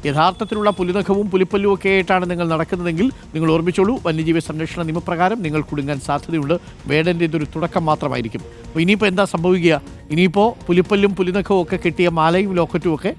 യഥാർത്ഥത്തിലുള്ള പുലിനഖവും പുലിപ്പല്ലും ഒക്കെ ആയിട്ടാണ് നിങ്ങൾ നടക്കുന്നതെങ്കിൽ നിങ്ങൾ ഓർമ്മിച്ചോളൂ, വന്യജീവി സംരക്ഷണ നിയമപ്രകാരം നിങ്ങൾ കുടുങ്ങാൻ സാധ്യതയുണ്ട്. വേടൻ്റെ ഇതൊരു തുടക്കം മാത്രമായിരിക്കും. അപ്പോൾ ഇനിയിപ്പോൾ എന്താ സംഭവിക്കുക? ഇനിയിപ്പോൾ പുലിപ്പല്ലും പുലിനഖവും ഒക്കെ കെട്ടിയ മാലയും ലോക്കറ്റും ഒക്കെ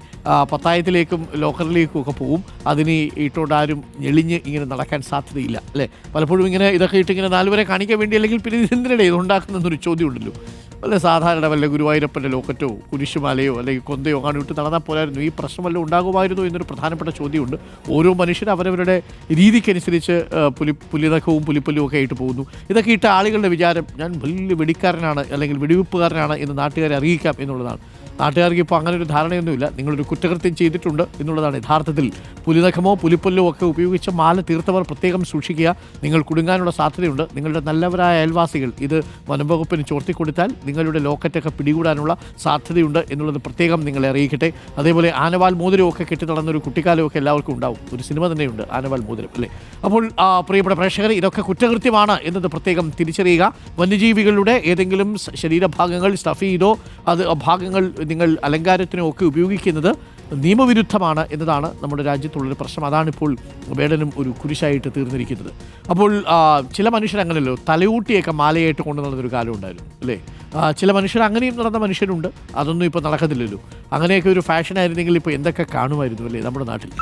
പത്തായത്തിലേക്കും ലോക്കറിലേക്കും ഒക്കെ പോവും. അതിന് ഇട്ടുകൊണ്ട് ആരും ഞെളിഞ്ഞ് ഇങ്ങനെ നടക്കാൻ സാധ്യതയില്ല അല്ലേ? പലപ്പോഴും ഇങ്ങനെ ഇതൊക്കെ ഇട്ട് ഇങ്ങനെ നാലുവരെ കാണിക്കാൻ വേണ്ടി, അല്ലെങ്കിൽ പിന്നെ ഇതിനെതിരെ ഇതുണ്ടാക്കുന്നൊരു ചോദ്യം ഉണ്ടല്ലോ. വല്ല സാധാരണ വല്ല ഗുരുവായൂരപ്പൻ്റെ ലോക്കറ്റോ കുരിശുമാലയോ അല്ലെങ്കിൽ കൊന്തയോ അങ്ങനെ ഇട്ട് നടന്നാൽ പോലായിരുന്നു, ഈ പ്രശ്നം വല്ലതും ഉണ്ടാകുമായിരുന്നു എന്നൊരു പ്രധാനപ്പെട്ട ചോദ്യമുണ്ട്. ഓരോ മനുഷ്യരും അവരവരുടെ രീതിക്കനുസരിച്ച് പുലിനഖവും പുലിപ്പല്ലും ഒക്കെ ആയിട്ട് പോകുന്നു. ഇതൊക്കെ ഇട്ട ആളുകളുടെ വിചാരം ഞാൻ വലിയ വെടിക്കാരനാണ് അല്ലെങ്കിൽ വെടിവെപ്പുകാരനാണ് എന്ന് നാട്ടുകാരെ അറിയിക്കാം എന്നുള്ളതാണ്. നാട്ടുകാർക്ക് ഇപ്പോൾ അങ്ങനെ ഒരു ധാരണയൊന്നുമില്ല. നിങ്ങളൊരു കുറ്റകൃത്യം ചെയ്തിട്ടുണ്ട് എന്നുള്ളതാണ് യഥാർത്ഥത്തിൽ. പുലിനഖമോ പുലിപ്പല്ലോ ഒക്കെ ഉപയോഗിച്ച് മാല തീർത്തവർ പ്രത്യേകം സൂക്ഷിക്കുക, നിങ്ങൾ കുടുങ്ങാനുള്ള സാധ്യതയുണ്ട്. നിങ്ങളുടെ നല്ലവരായ അയൽവാസികൾ ഇത് വനംവകുപ്പിന് ചോർത്തിക്കൊടുത്താൽ നിങ്ങളുടെ ലോക്കറ്റൊക്കെ പിടികൂടാനുള്ള സാധ്യതയുണ്ട് എന്നുള്ളത് പ്രത്യേകം നിങ്ങളെ അറിയിക്കട്ടെ. അതേപോലെ ആനവാൽ മോതിരമൊക്കെ കെട്ടി നടന്നൊരു കുട്ടിക്കാലമൊക്കെ എല്ലാവർക്കും ഉണ്ടാവും. ഒരു സിനിമ തന്നെയുണ്ട് ആനവാൽ മോതിരം അല്ലേ? അപ്പോൾ പ്രിയപ്പെട്ട പ്രേക്ഷകർ, ഇതൊക്കെ കുറ്റകൃത്യമാണ് എന്നത് പ്രത്യേകം തിരിച്ചറിയുക. വന്യജീവികളുടെ ഏതെങ്കിലും ശരീരഭാഗങ്ങൾ സ്റ്റഫ് ചെയ്തോ അത് ഭാഗങ്ങൾ നിങ്ങൾ അലങ്കാരത്തിനോ ഒക്കെ ഉപയോഗിക്കുന്നത് നിയമവിരുദ്ധമാണ് എന്നതാണ് നമ്മുടെ രാജ്യത്തുള്ളൊരു പ്രശ്നം. അതാണിപ്പോൾ വേടനും ഒരു കുരിശായിട്ട് തീർന്നിരിക്കുന്നത്. അപ്പോൾ ചില മനുഷ്യരങ്ങനെയല്ലോ, തലയൂട്ടിയൊക്കെ മാലയായിട്ട് കൊണ്ടു നടന്നൊരു കാലം ഉണ്ടായിരുന്നു അല്ലേ? ചില മനുഷ്യർ അങ്ങനെയും നടന്ന മനുഷ്യരുണ്ട്. അതൊന്നും ഇപ്പോൾ നടക്കത്തില്ലല്ലോ. അങ്ങനെയൊക്കെ ഒരു ഫാഷൻ ആയിരുന്നെങ്കിൽ ഇപ്പോൾ എന്തൊക്കെ കാണുമായിരുന്നു അല്ലേ നമ്മുടെ നാട്ടിൽ?